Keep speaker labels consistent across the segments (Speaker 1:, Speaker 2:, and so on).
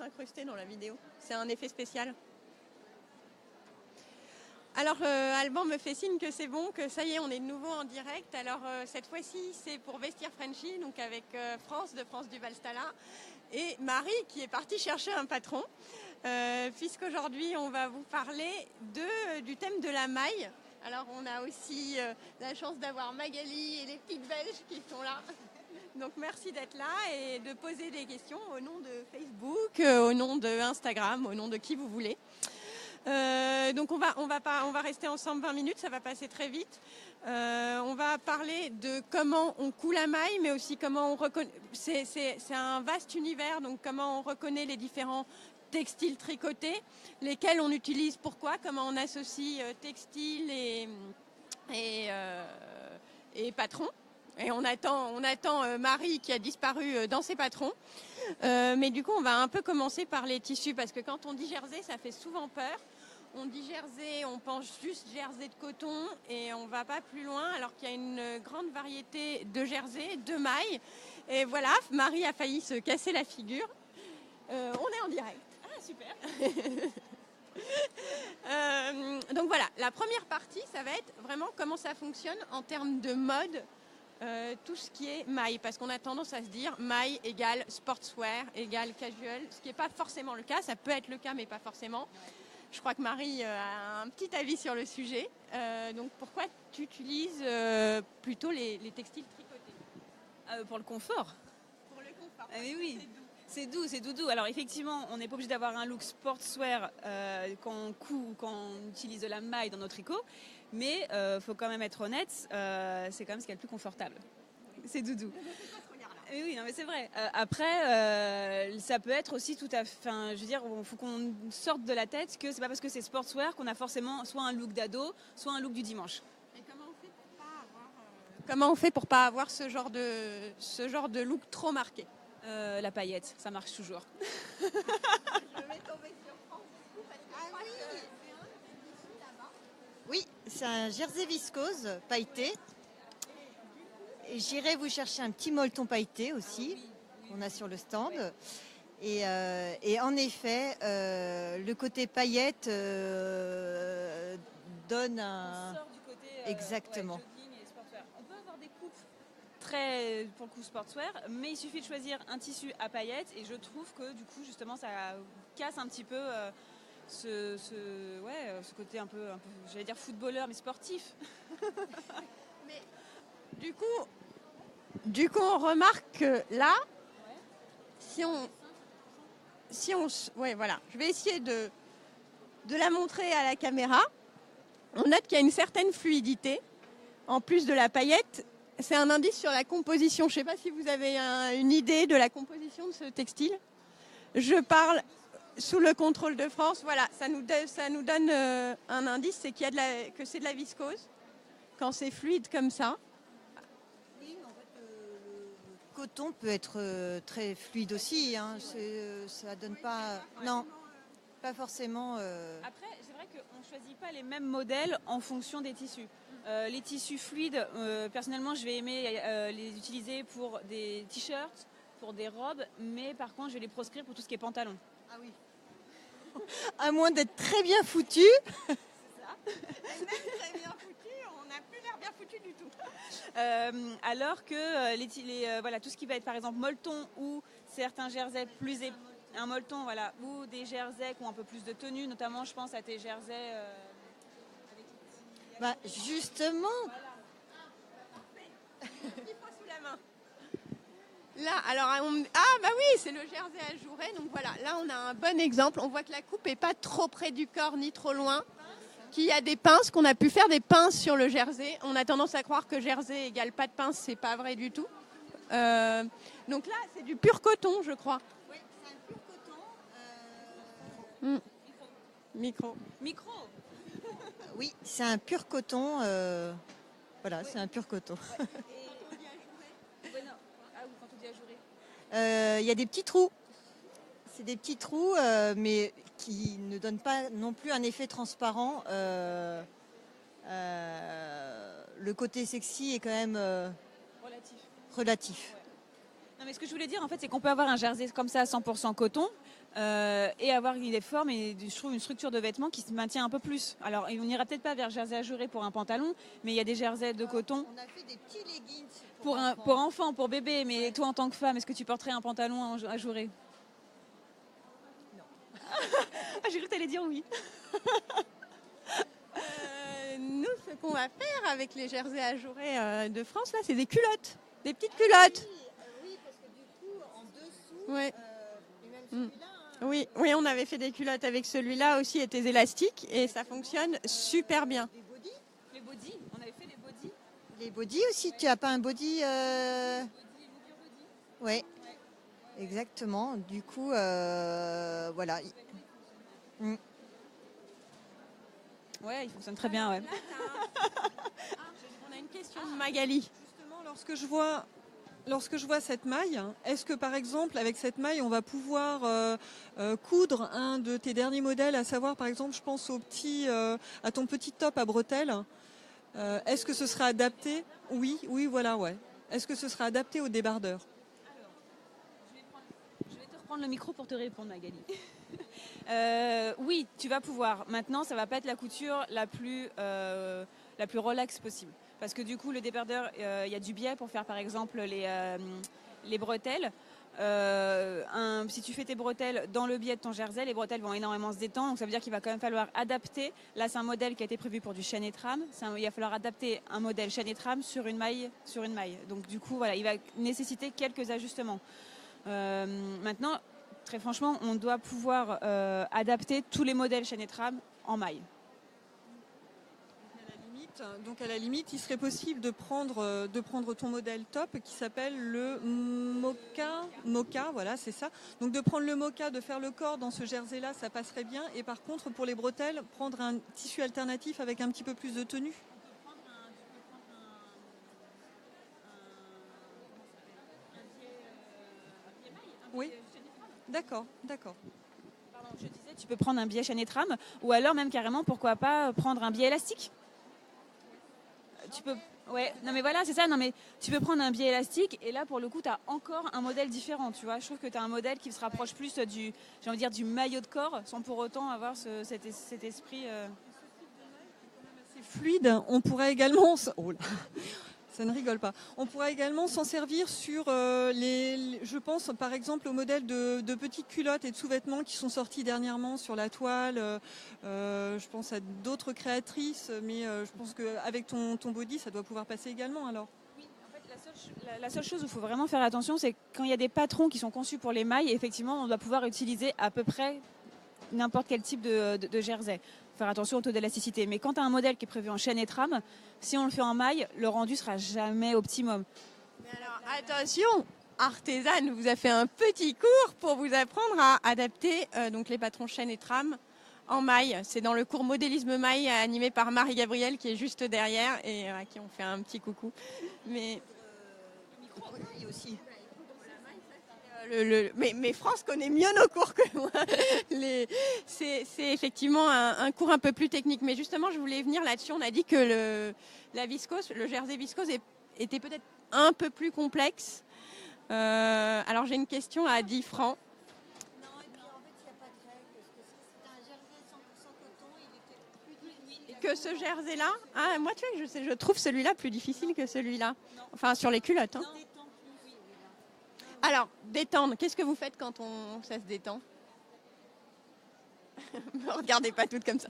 Speaker 1: s'incruster dans la vidéo. C'est un effet spécial. Alors, Alban me fait signe que c'est bon, que ça y est, on est de nouveau en direct. Alors, cette fois-ci, c'est pour Vestiaire Frenchy, donc avec France de France du Valstala, et Marie qui est partie chercher un patron, puisqu'aujourd'hui, on va vous parler du thème de la maille. Alors, on a aussi la chance d'avoir Magali et les petites Belges qui sont là. Donc, merci d'être là et de poser des questions au nom de Facebook, au nom de Instagram, au nom de qui vous voulez. Donc, on va rester ensemble 20 minutes, ça va passer très vite. On va parler de comment on coud la maille, mais aussi comment on reconnaît. C'est un vaste univers, donc comment on reconnaît les différents textiles tricotés, lesquels on utilise, pourquoi, comment on associe textile et patron. Et on attend Marie qui a disparu dans ses patrons. Mais du coup, on va un peu commencer par les tissus, parce que quand on dit jersey, ça fait souvent peur. On dit jersey, on pense juste jersey de coton et on ne va pas plus loin, alors qu'il y a une grande variété de jersey, de mailles. Et voilà, Marie a failli se casser la figure. On est en direct.
Speaker 2: Ah, super.
Speaker 1: Donc voilà, la première partie, ça va être vraiment comment ça fonctionne en termes de mode, tout ce qui est maille, parce qu'on a tendance à se dire maille égale sportswear, égale casual, ce qui n'est pas forcément le cas, ça peut être le cas, mais pas forcément. Je crois que Marie a un petit avis sur le sujet. Donc pourquoi tu utilises plutôt les textiles tricotés ?
Speaker 2: Pour le confort.
Speaker 1: Pour le confort.
Speaker 2: Oui. C'est doux, c'est doudou. Alors effectivement, on n'est pas obligé d'avoir un look sportswear quand on coud ou quand on utilise de la maille dans nos tricots. Mais faut quand même être honnête, c'est quand même ce qu'il y a le plus confortable. C'est doudou. Oui, non, mais c'est vrai. Après, ça peut être aussi tout à fait. Enfin, je veux dire, il faut qu'on sorte de la tête que c'est pas parce que c'est sportswear qu'on a forcément soit un look d'ado, soit un look du dimanche.
Speaker 1: Et comment on fait pour pas avoir ce genre de look trop marqué ?
Speaker 2: La paillette, ça marche toujours.
Speaker 1: Je vais tomber sur France.
Speaker 3: Oui, c'est un jersey viscose pailleté. Et j'irai vous chercher un petit molleton pailleté aussi, qu'on a sur le stand. Et en effet, le côté paillette donne un...
Speaker 2: On sort du côté
Speaker 3: exactement.
Speaker 2: jogging et sportswear. On peut avoir des coupes très, pour le coup, sportswear, mais il suffit de choisir un tissu à paillettes. Et je trouve que du coup, justement, ça casse un petit peu ce côté un peu, j'allais dire footballeur, mais sportif.
Speaker 1: Mais du coup, on remarque que là, voilà, je vais essayer de la montrer à la caméra. On note qu'il y a une certaine fluidité. En plus de la paillette, c'est un indice sur la composition. Je ne sais pas si vous avez une idée de la composition de ce textile. Je parle sous le contrôle de France. Voilà, ça nous donne un indice, c'est que c'est de la viscose. Quand c'est fluide comme ça.
Speaker 3: Oui, en fait, le coton peut être très fluide aussi. Hein. Ça donne pas... Non, pas forcément...
Speaker 2: Après, c'est vrai qu'on ne choisit pas les mêmes modèles en fonction des tissus. Les tissus fluides, personnellement, je vais aimer les utiliser pour des t-shirts, pour des robes, mais par contre, je vais les proscrire pour tout ce qui est pantalon.
Speaker 3: Ah oui. À moins d'être très bien foutu.
Speaker 2: C'est ça.
Speaker 1: Et même très bien foutu, on n'a plus l'air bien foutu du tout.
Speaker 2: Alors que voilà, tout ce qui va être par exemple molleton ou certains jerseys plus un molleton, voilà, ou des jerseys qui ont un peu plus de tenue, notamment je pense à tes jerseys avec
Speaker 3: Bah, justement.
Speaker 1: Sous la main. Là, alors, bah oui, c'est le jersey ajouré. Donc voilà, là on a un bon exemple. On voit que la coupe est pas trop près du corps ni trop loin. Qu'il y a des pinces, qu'on a pu faire des pinces sur le jersey. On a tendance à croire que jersey égale pas de pince, c'est pas vrai du tout. Donc là, c'est du pur coton, je crois.
Speaker 3: Oui, c'est un pur coton.
Speaker 1: Micro.
Speaker 3: Oui, c'est un pur coton. Voilà, c'est un pur coton.
Speaker 2: quand on dit ajouré.
Speaker 3: Il y a des petits trous. C'est des petits trous, mais qui ne donnent pas non plus un effet transparent. Le côté sexy est quand même relatif.
Speaker 2: Non, mais ce que je voulais dire, en fait, c'est qu'on peut avoir un jersey comme ça à 100% coton, et avoir des formes et je trouve une structure de vêtements qui se maintient un peu plus. Alors on n'ira peut-être pas vers jersey ajouré pour un pantalon, mais il y a des jerseys de coton
Speaker 3: On a fait des petits leggings
Speaker 2: pour enfants, pour bébé. Mais toi en tant que femme, est-ce que tu porterais un pantalon ajouré? Non. Ah, j'ai cru que tu allais dire oui.
Speaker 1: Nous, ce qu'on va faire avec les jerseys ajourés de France, là, c'est des culottes, des petites culottes.
Speaker 3: Oui, parce que du coup, en dessous,
Speaker 1: Ouais.
Speaker 3: et même celui-là,
Speaker 1: Oui, oui, on avait fait des culottes avec celui-là aussi et des élastiques et ça fonctionne super bien.
Speaker 3: les bodys.
Speaker 2: Les bodys, on avait fait les bodys.
Speaker 3: Les bodys aussi, tu as pas un body Ouais, exactement. Du coup, voilà. Mm.
Speaker 2: Ouais, il fonctionne très bien, ouais.
Speaker 1: On a une question de Magali.
Speaker 4: Justement, lorsque je vois cette maille, est-ce que par exemple avec cette maille on va pouvoir coudre un de tes derniers modèles, à savoir par exemple je pense à ton petit top à bretelles, est-ce que ce sera adapté? Oui, voilà, ouais. Est-ce que ce sera adapté aux débardeurs?
Speaker 2: Je vais te reprendre le micro pour te répondre, Magali. Oui, tu vas pouvoir. Maintenant, ça va pas être la couture la plus relaxe possible. Parce que du coup, le débardeur, il y a du biais pour faire par exemple les bretelles. Si tu fais tes bretelles dans le biais de ton jersey, les bretelles vont énormément se détendre. Donc ça veut dire qu'il va quand même falloir adapter. Là, c'est un modèle qui a été prévu pour du chaîne et trame. Il va falloir adapter un modèle chaîne et trame sur une maille. Donc du coup, voilà, il va nécessiter quelques ajustements. Maintenant, très franchement, on doit pouvoir adapter tous les modèles chaîne et trame en maille.
Speaker 4: Donc à la limite, il serait possible de prendre ton modèle top qui s'appelle le Mocha, voilà, c'est ça. Donc de prendre le Mocha, de faire le corps dans ce jersey-là, ça passerait bien. Et par contre, pour les bretelles, prendre un tissu alternatif avec un petit peu plus de tenue. Oui, d'accord.
Speaker 2: Pardon, je disais, tu peux prendre un biais chaîne et trame, ou alors même carrément, pourquoi pas prendre un biais élastique. Tu peux, ouais, non mais voilà, c'est ça. Non mais tu peux prendre un biais élastique et là pour le coup tu as encore un modèle différent, tu vois. Je trouve que tu as un modèle qui se rapproche plus du maillot de corps sans pour autant avoir cet esprit.
Speaker 4: C'est fluide. On pourrait également. Oh là. Ça ne rigole pas. On pourra également s'en servir sur je pense par exemple au modèle de petites culottes et de sous-vêtements qui sont sortis dernièrement sur la toile. Je pense à d'autres créatrices, mais je pense qu'avec ton body, ça doit pouvoir passer également alors.
Speaker 2: Oui, en fait, la seule chose où il faut vraiment faire attention, c'est quand il y a des patrons qui sont conçus pour les mailles, effectivement, on doit pouvoir utiliser à peu près n'importe quel type de jersey. Faire attention au taux d'élasticité. Mais quand tu as un modèle qui est prévu en chaîne et trame, si on le fait en maille, le rendu sera jamais optimum.
Speaker 1: Mais alors attention, Artesane vous a fait un petit cours pour vous apprendre à adapter donc les patrons chaîne et trame en maille. C'est dans le cours modélisme maille animé par Marie-Gabrielle qui est juste derrière et à qui on fait un petit coucou. Mais
Speaker 3: Maille aussi.
Speaker 1: Mais France connaît mieux nos cours que moi. C'est effectivement un cours un peu plus technique. Mais justement, je voulais venir là-dessus. On a dit que la viscose, le jersey viscose était peut-être un peu plus complexe. Alors j'ai une question à 10 francs.
Speaker 3: Non, et puis en fait, il n'y a pas de règle. Parce que si c'était un jersey 100% coton, il était plus difficile.
Speaker 1: Que ce jersey-là, moi tu vois, je trouve celui-là plus difficile que celui-là. Enfin, sur les culottes. Hein. Alors, détendre, qu'est-ce que vous faites quand ça se détend? Me regardez pas toutes comme ça.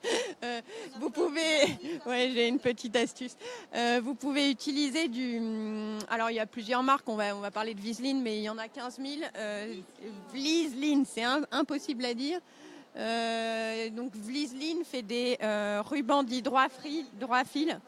Speaker 1: Vous pouvez, ouais, j'ai une petite astuce. Vous pouvez utiliser alors il y a plusieurs marques. On va parler de Viseline, mais il y en a 15 000. Viseline, c'est impossible à dire. Donc Viseline fait des rubans dits droit fil.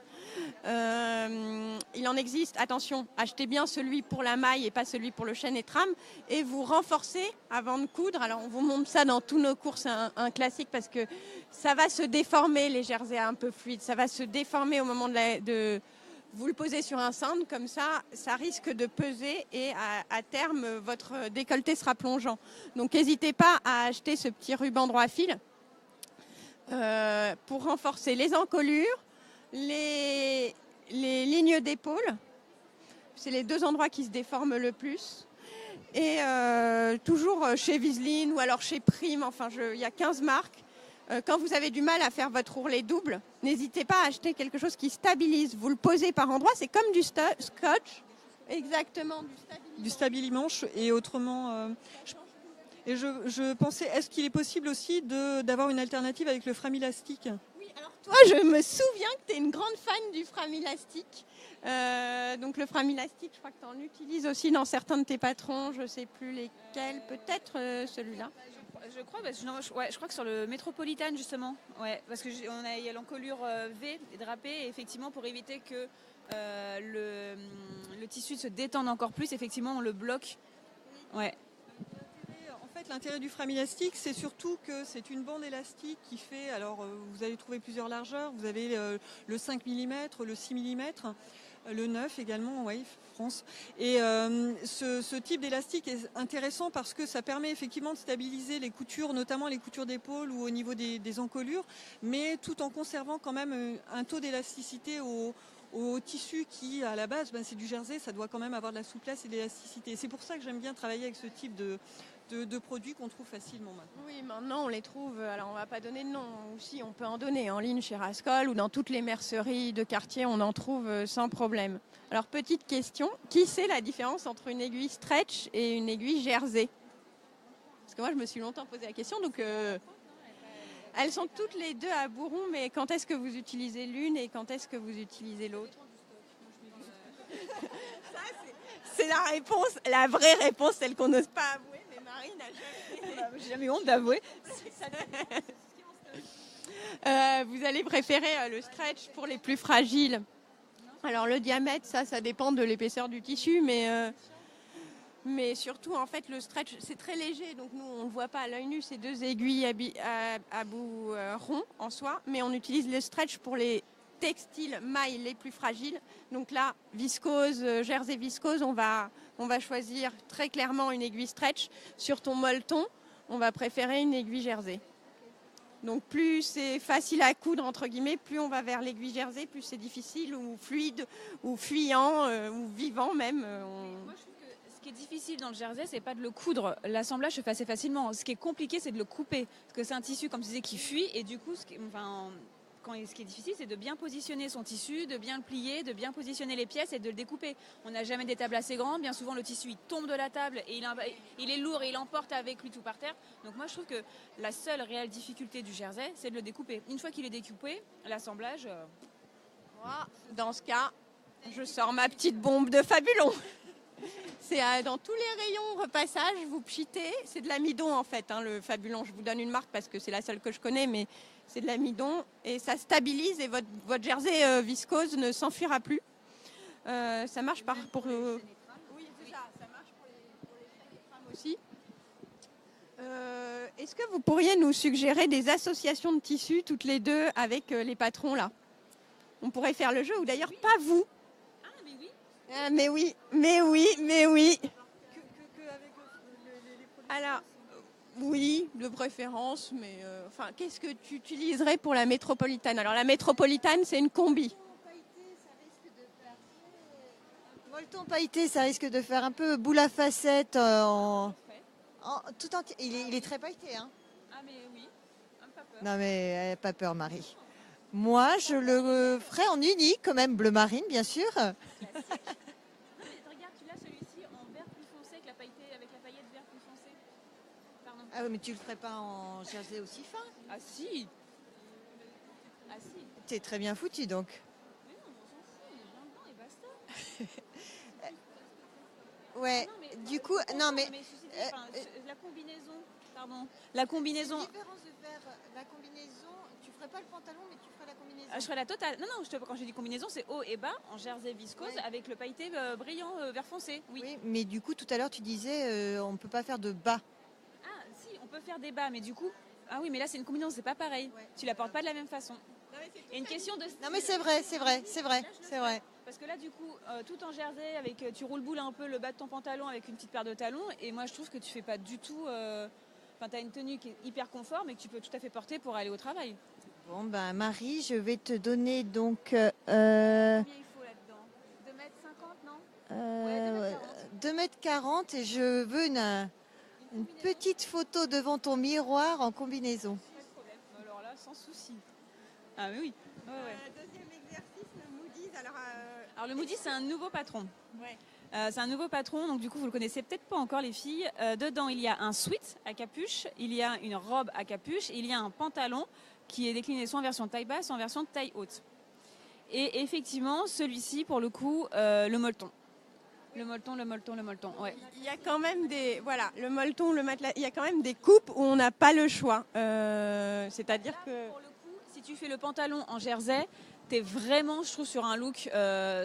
Speaker 1: Il en existe, attention, achetez bien celui pour la maille et pas celui pour le chaîne et trame et vous renforcez avant de coudre. Alors on vous montre ça dans tous nos cours, c'est un classique parce que ça va se déformer les jerseys un peu fluides, ça va se déformer au moment de vous le posez sur un cintre, comme ça risque de peser et à terme votre décolleté sera plongeant. Donc n'hésitez pas à acheter ce petit ruban droit fil pour renforcer les encolures, les lignes d'épaule, c'est les deux endroits qui se déforment le plus. Et toujours chez Viseline ou alors chez Prime, enfin il y a 15 marques. Quand vous avez du mal à faire votre ourlet double, n'hésitez pas à acheter quelque chose qui stabilise. Vous le posez par endroits, c'est comme du scotch. Exactement,
Speaker 4: Du stabilimanche et autrement. Et je pensais, est-ce qu'il est possible aussi d'avoir une alternative avec le frame-élastique?
Speaker 1: Oui, alors toi, je me souviens que tu es une grande fan du frame-élastique. Donc le frame-élastique, je crois que tu en utilises aussi dans certains de tes patrons, je ne sais plus lesquels, peut-être celui-là.
Speaker 2: Je crois, je crois que sur le Métropolitane justement, ouais, parce que il y a l'encolure V drapée, et effectivement pour éviter que le tissu se détende encore plus, effectivement on le bloque. Ouais.
Speaker 4: En fait, l'intérêt du frame élastique, c'est surtout que c'est une bande élastique qui fait, alors vous allez trouver plusieurs largeurs, vous avez le 5 mm, le 6 mm, le 9 également, oui, France. Et ce type d'élastique est intéressant parce que ça permet effectivement de stabiliser les coutures, notamment les coutures d'épaule ou au niveau des encolures, mais tout en conservant quand même un taux d'élasticité au tissu qui, à la base, c'est du jersey, ça doit quand même avoir de la souplesse et de l'élasticité. C'est pour ça que j'aime bien travailler avec ce type de produits qu'on trouve facilement maintenant.
Speaker 1: Oui, maintenant on les trouve, alors on va pas donner de nom, aussi on peut en donner en ligne chez Rascol ou dans toutes les merceries de quartier, on en trouve sans problème. Alors petite question, qui sait la différence entre une aiguille stretch et une aiguille jersey? Parce que moi je me suis longtemps posé la question, donc elles sont toutes les deux à bourron, mais quand est-ce que vous utilisez l'une et quand est-ce que vous utilisez l'autre? C'est la réponse, la vraie réponse, celle qu'on n'ose pas avouer. Marie n'a jamais...
Speaker 2: J'ai jamais honte d'avouer.
Speaker 1: Vous allez préférer le stretch pour les plus fragiles. Alors le diamètre, ça dépend de l'épaisseur du tissu, mais surtout en fait le stretch, c'est très léger, donc nous on ne le voit pas à l'œil nu, c'est deux aiguilles à bout rond en soi, mais on utilise le stretch pour les textiles mailles les plus fragiles. Donc là, viscose, jersey viscose, on va choisir très clairement une aiguille stretch. Sur ton molleton, on va préférer une aiguille jersey. Donc plus c'est facile à coudre, entre guillemets, plus on va vers l'aiguille jersey, plus c'est difficile ou fluide ou fuyant ou vivant même.
Speaker 2: Moi, je trouve que ce qui est difficile dans le jersey, c'est pas de le coudre. L'assemblage se fait assez facilement. Ce qui est compliqué, c'est de le couper. Parce que c'est un tissu, comme tu disais, qui fuit. Et du coup, ce qui est difficile, c'est de bien positionner son tissu, de bien le plier, de bien positionner les pièces et de le découper. On n'a jamais des tables assez grandes. Bien souvent, le tissu il tombe de la table et il est lourd et il emporte avec lui tout par terre. Donc moi, je trouve que la seule réelle difficulté du jersey, c'est de le découper. Une fois qu'il est découpé, l'assemblage...
Speaker 1: Moi, dans ce cas, je sors ma petite bombe de Fabulon. C'est dans tous les rayons repassage, vous pchitez. C'est de l'amidon en fait, le Fabulon. Je vous donne une marque parce que c'est la seule que je connais, mais c'est de l'amidon et ça stabilise et votre jersey viscose ne s'enfuira plus. Ça marche pour... Oui, c'est ça. Ça marche pour les femmes aussi. Est-ce que vous pourriez nous suggérer des associations de tissus toutes les deux avec les patrons là? On pourrait faire le jeu, ou d'ailleurs pas vous.
Speaker 2: Ah, mais oui.
Speaker 1: Mais oui. Alors, oui, de préférence, mais qu'est-ce que tu utiliserais pour la métropolitaine? Alors, la métropolitaine, c'est une combi.
Speaker 3: Molleton pailleté, ça risque de faire un peu boule à facettes tout entier. Il est très pailleté, hein.
Speaker 2: Ah, mais oui. Pas peur.
Speaker 3: Non, mais pas peur, Marie. Moi, je le ferai en uni, quand même, bleu marine, bien sûr.
Speaker 2: Regarde, tu l'as celui-ci en vert plus foncé avec la paillette vert plus foncé. Pardon.
Speaker 3: Ah oui, mais tu le ferais pas en jersey aussi fin?
Speaker 2: Ah si. Ah si.
Speaker 3: T'es très bien foutu, donc.
Speaker 2: Mais non, on s'en fout, on est blanc et basta.
Speaker 3: Ouais,
Speaker 2: Non,
Speaker 3: du coup, non, mais...
Speaker 2: la combinaison, pardon. La combinaison...
Speaker 3: La différence de faire la combinaison, tu ferais pas le pantalon, mais tu ferais la combinaison.
Speaker 2: Je ferais la totale. Non, quand j'ai dit combinaison, c'est haut et bas en jersey viscose avec le pailleté brillant vert foncé. Oui,
Speaker 3: mais du coup, tout à l'heure, tu disais on ne peut pas faire de bas.
Speaker 2: Ah, si, on peut faire des bas, mais du coup... Ah oui, mais là, c'est une combinaison, c'est pas pareil. Ouais. Tu la portes pas de la même façon. Et une question de style.
Speaker 3: Non, mais c'est vrai.
Speaker 2: Parce que là, du coup, tout en jersey, tu roules boule un peu le bas de ton pantalon avec une petite paire de talons. Et moi, je trouve que tu fais pas du tout... tu as une tenue qui est hyper confort, mais que tu peux tout à fait porter pour aller au travail.
Speaker 3: Bon, ben Marie, je vais te donner donc...
Speaker 2: Combien il faut là-dedans? 2,50 m, non?
Speaker 3: 2,40 m et je veux une petite photo devant ton miroir en combinaison.
Speaker 2: Pas de problème. Alors là, sans souci. Ah mais oui. Ouais, ouais.
Speaker 1: Deuxième exercice, le Moody's.
Speaker 2: Alors le Moody, c'est un nouveau patron.
Speaker 1: Ouais.
Speaker 2: C'est un nouveau patron, donc du coup vous le connaissez peut-être pas encore les filles. Dedans il y a un sweat à capuche, il y a une robe à capuche, il y a un pantalon qui est décliné soit en version taille basse, soit en version taille haute. Et effectivement celui-ci pour le coup le molleton. Le molleton, ouais.
Speaker 1: Il y a quand même le molleton, le matelas, il y a quand même des coupes où on n'a pas le choix. C'est-à-dire que
Speaker 2: Pour le coup, si tu fais le pantalon en jersey, t'es vraiment, je trouve, sur un look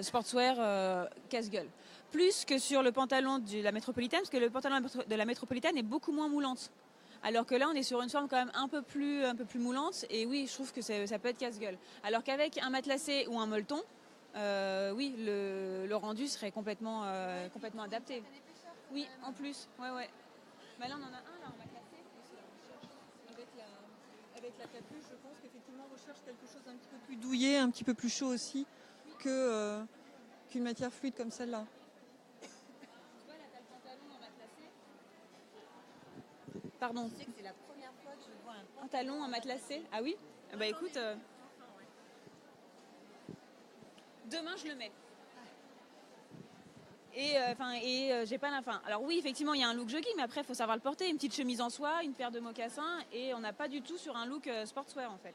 Speaker 2: sportswear casse-gueule. Plus que sur le pantalon de la métropolitaine, parce que le pantalon de la métropolitaine est beaucoup moins moulante. Alors que là, on est sur une forme quand même un peu plus moulante. Et oui, je trouve que ça peut être casse-gueule. Alors qu'avec un matelassé ou un molleton, oui, le rendu serait complètement adapté. Oui, en plus. Ouais. Bah là, on en a un là en matelassé.
Speaker 4: Avec la capuche, je pense qu'effectivement, on recherche quelque chose d'un petit peu plus douillet, un petit peu plus chaud aussi qu'une matière fluide comme celle-là.
Speaker 2: Pardon.
Speaker 3: Tu sais que c'est la première fois que je vois un
Speaker 2: Pantalon en matelassé. Ah oui. Bah écoute, demain je le mets. Et j'ai pas la fin. Alors oui, effectivement, il y a un look jogging, mais après il faut savoir le porter. Une petite chemise en soie, une paire de mocassins, et on n'a pas du tout sur un look sportswear en fait.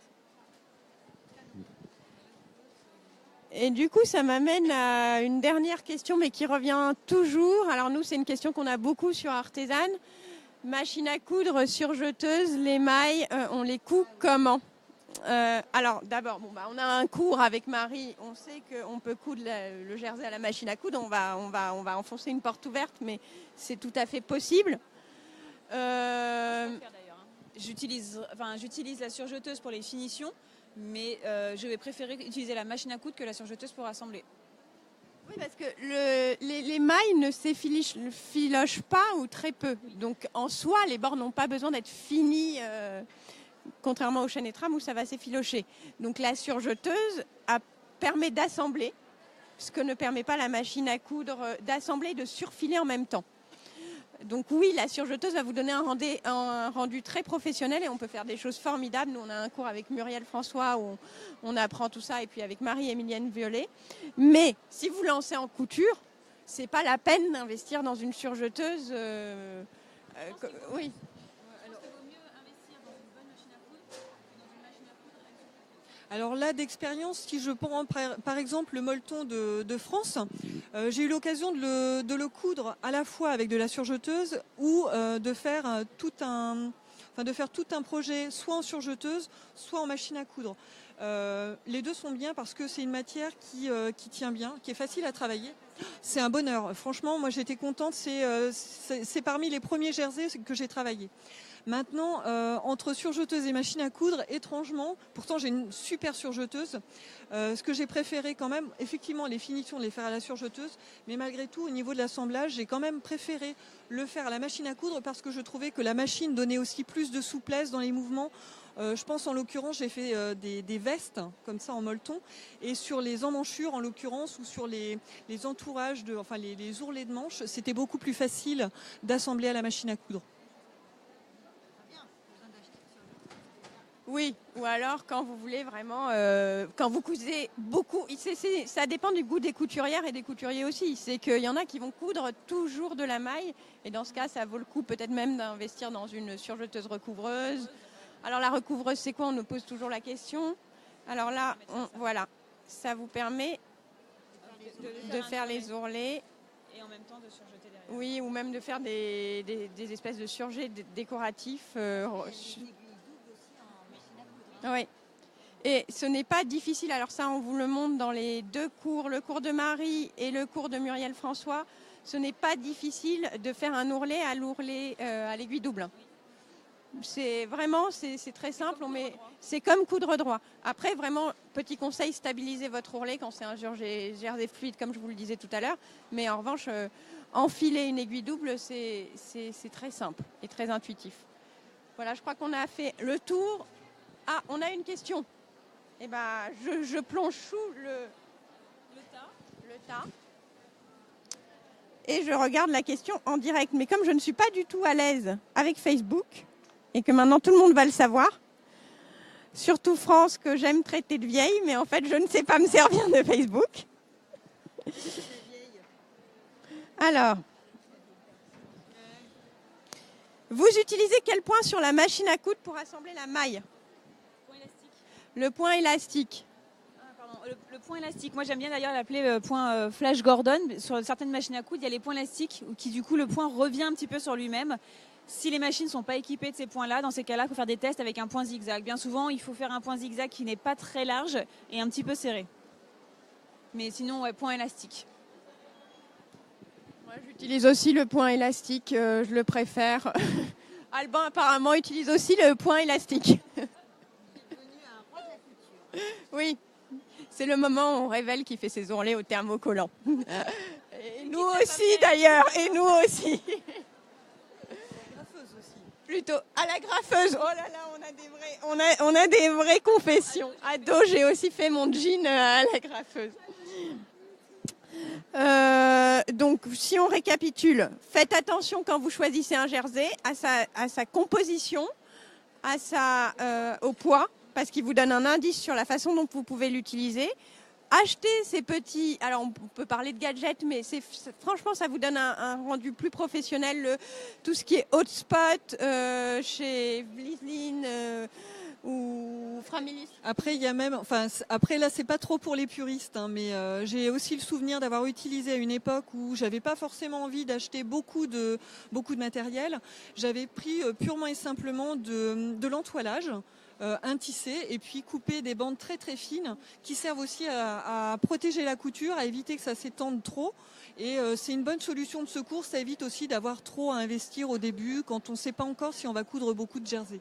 Speaker 1: Et du coup, ça m'amène à une dernière question, mais qui revient toujours. Alors nous, c'est une question qu'on a beaucoup sur Artisan. Machine à coudre, surjeteuse, les mailles, on les coud comment ? Alors d'abord, on a un cours avec Marie, on sait qu'on peut coudre le jersey à la machine à coudre, on va enfoncer une porte ouverte, mais c'est tout à fait possible.
Speaker 2: J'utilise la surjeteuse pour les finitions, mais je vais préférer utiliser la machine à coudre que la surjeteuse pour assembler.
Speaker 1: Oui, parce que les mailles ne s'effilochent pas ou très peu. Donc en soi, les bords n'ont pas besoin d'être finis, contrairement aux chaînes et trames où ça va s'effilocher. Donc la surjeteuse permet d'assembler, ce que ne permet pas la machine à coudre, d'assembler et de surfiler en même temps. Donc oui, la surjeteuse va vous donner un rendu très professionnel et on peut faire des choses formidables. Nous, on a un cours avec Muriel François où on apprend tout ça et puis avec Marie-Émilienne Violet. Mais si vous lancez en couture, c'est pas la peine d'investir dans une surjeteuse. Oui.
Speaker 4: Alors là, d'expérience, si je prends par exemple le molleton de France, j'ai eu l'occasion de le coudre à la fois avec de la surjeteuse ou de faire tout un projet soit en surjeteuse, soit en machine à coudre. Les deux sont bien parce que c'est une matière qui tient bien, qui est facile à travailler. C'est un bonheur. Franchement, moi j'étais contente. C'est parmi les premiers jerseys que j'ai travaillé. Maintenant, entre surjeteuse et machine à coudre, étrangement, pourtant j'ai une super surjeteuse, ce que j'ai préféré quand même, effectivement les finitions de les faire à la surjeteuse, mais malgré tout au niveau de l'assemblage, j'ai quand même préféré le faire à la machine à coudre parce que je trouvais que la machine donnait aussi plus de souplesse dans les mouvements. Je pense en l'occurrence j'ai fait des vestes comme ça en molleton et sur les emmanchures en l'occurrence ou sur les entourages, les ourlets de manches, c'était beaucoup plus facile d'assembler à la machine à coudre.
Speaker 1: Oui, ou alors quand vous voulez vraiment, quand vous cousez beaucoup, ça dépend du goût des couturières et des couturiers aussi. C'est qu'il y en a qui vont coudre toujours de la maille, et dans ce cas, ça vaut le coup peut-être même d'investir dans une surjeteuse recouvreuse. Alors la recouvreuse, c'est quoi ? On nous pose toujours la question. Alors là, voilà, ça vous permet de faire les ourlets.
Speaker 2: Et en même temps de surjeter derrière.
Speaker 1: Oui, ou même de faire des espèces de surjets décoratifs. Oui. Et ce n'est pas difficile. Alors ça, on vous le montre dans les deux cours, le cours de Marie et le cours de Muriel François. Ce n'est pas difficile de faire un ourlet à l'aiguille double. C'est très simple. C'est comme coudre droit. Après, vraiment, petit conseil, stabilisez votre ourlet quand c'est un jersey fluide, comme je vous le disais tout à l'heure. Mais en revanche, enfiler une aiguille double, c'est très simple et très intuitif. Voilà, je crois qu'on a fait le tour. Ah, on a une question. Eh ben, je plonge sous le tas. et je regarde la question en direct. Mais comme je ne suis pas du tout à l'aise avec Facebook, et que maintenant tout le monde va le savoir, surtout France, que j'aime traiter de vieille, mais en fait je ne sais pas me servir de Facebook. Alors, vous utilisez quel point sur la machine à coudre pour assembler la maille?
Speaker 2: Point élastique.
Speaker 1: Le point élastique.
Speaker 2: Pardon, le point élastique, moi j'aime bien d'ailleurs l'appeler point Flash Gordon. Sur certaines machines à coudre, il y a les points élastiques qui du coup le point revient un petit peu sur lui-même. Si les machines ne sont pas équipées de ces points-là, dans ces cas-là, il faut faire des tests avec un point zigzag. Bien souvent, il faut faire un point zigzag qui n'est pas très large et un petit peu serré. Mais sinon, ouais, point élastique.
Speaker 1: Moi, j'utilise aussi le point élastique, je le préfère. Alban apparemment utilise aussi le point élastique. Oui, c'est le moment où on révèle qu'il fait ses ourlets au thermocollant. Et nous aussi d'ailleurs, et nous aussi. Plutôt à la graffeuse. Oh là là, on a des vraies confessions. À dos, j'ai aussi fait mon jean à la graffeuse. Donc, si on récapitule, faites attention quand vous choisissez un jersey à sa composition, au poids, parce qu'il vous donne un indice sur la façon dont vous pouvez l'utiliser. Achetez ces petits, alors on peut parler de gadgets, mais franchement ça vous donne un rendu plus professionnel. Tout ce qui est hotspot chez Vlislin ou Framilis.
Speaker 4: Après, il y a même, après là, c'est pas trop pour les puristes, hein, mais j'ai aussi le souvenir d'avoir utilisé à une époque où j'avais pas forcément envie d'acheter beaucoup de matériel. J'avais pris purement et simplement de l'entoilage. Un tissé et puis couper des bandes très très fines qui servent aussi à protéger la couture, à éviter que ça s'étende trop. Et c'est une bonne solution de secours. Ça évite aussi d'avoir trop à investir au début quand on ne sait pas encore si on va coudre beaucoup de jerseys.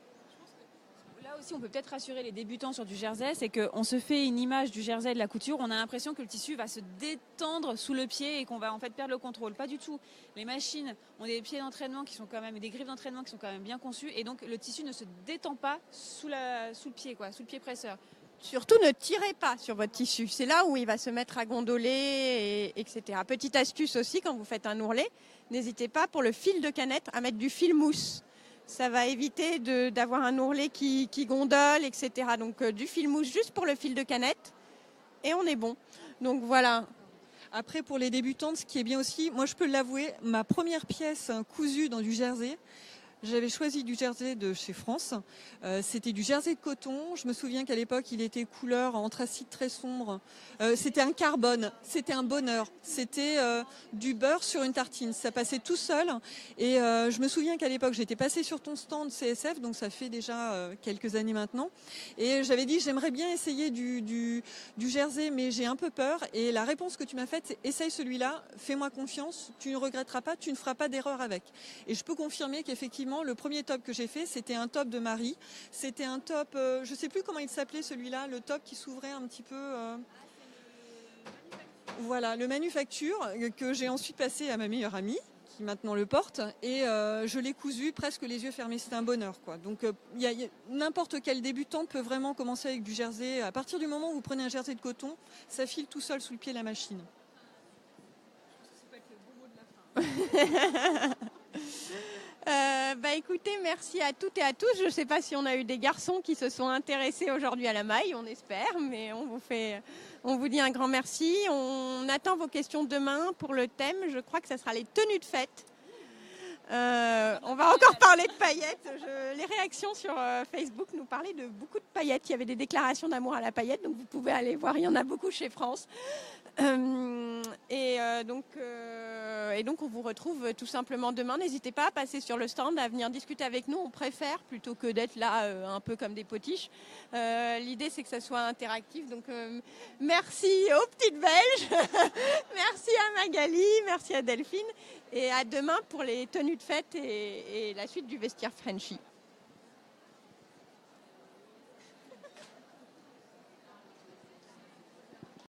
Speaker 2: Là aussi, on peut peut-être rassurer les débutants sur du jersey, c'est qu'on se fait une image du jersey et de la couture, on a l'impression que le tissu va se détendre sous le pied et qu'on va en fait perdre le contrôle. Pas du tout. Les machines ont des pieds d'entraînement qui sont quand même, des griffes d'entraînement qui sont quand même bien conçues et donc le tissu ne se détend pas sous le pied, sous le pied presseur.
Speaker 1: Surtout ne tirez pas sur votre tissu, c'est là où il va se mettre à gondoler, etc. Petite astuce aussi, quand vous faites un ourlet, n'hésitez pas pour le fil de canette à mettre du fil mousse. Ça va éviter d'avoir un ourlet qui gondole, etc. Donc du fil mousse juste pour le fil de canette et on est bon. Donc voilà.
Speaker 4: Après, pour les débutantes, ce qui est bien aussi, moi je peux l'avouer, ma première pièce cousue dans du jersey, j'avais choisi du jersey de chez France. C'était du jersey de coton. Je me souviens qu'à l'époque, il était couleur anthracite très sombre. C'était un carbone. C'était un bonheur. C'était du beurre sur une tartine. Ça passait tout seul. Et je me souviens qu'à l'époque, j'étais passée sur ton stand CSF, donc ça fait déjà quelques années maintenant. Et j'avais dit, j'aimerais bien essayer du jersey, mais j'ai un peu peur. Et la réponse que tu m'as faite, c'est essaye celui-là, fais-moi confiance, tu ne regretteras pas, tu ne feras pas d'erreur avec. Et je peux confirmer qu'effectivement, le premier top que j'ai fait, c'était un top de Marie. C'était un top, je ne sais plus comment il s'appelait celui-là, le top qui s'ouvrait un petit peu. Voilà, le manufacture que j'ai ensuite passé à ma meilleure amie, qui maintenant le porte, et je l'ai cousu presque les yeux fermés. C'était un bonheur, quoi. Donc, n'importe quel débutant peut vraiment commencer avec du jersey. À partir du moment où vous prenez un jersey de coton, ça file tout seul sous le pied de la machine.
Speaker 1: Écoutez, merci à toutes et à tous. Je ne sais pas si on a eu des garçons qui se sont intéressés aujourd'hui à la maille, on espère, mais on vous dit un grand merci. On attend vos questions demain pour le thème. Je crois que ça sera les tenues de fête. On va encore parler de paillettes. Les réactions sur Facebook nous parlaient de beaucoup de paillettes. Il y avait des déclarations d'amour à la paillette, donc vous pouvez aller voir. Il y en a beaucoup chez France. Donc on vous retrouve tout simplement demain. N'hésitez pas à passer sur le stand, à venir discuter avec nous. On préfère plutôt que d'être là un peu comme des potiches. L'idée c'est que ça soit interactif. Donc merci aux petites Belges, merci à Magali, merci à Delphine et à demain pour les tenues de fête et la suite du vestiaire Frenchy.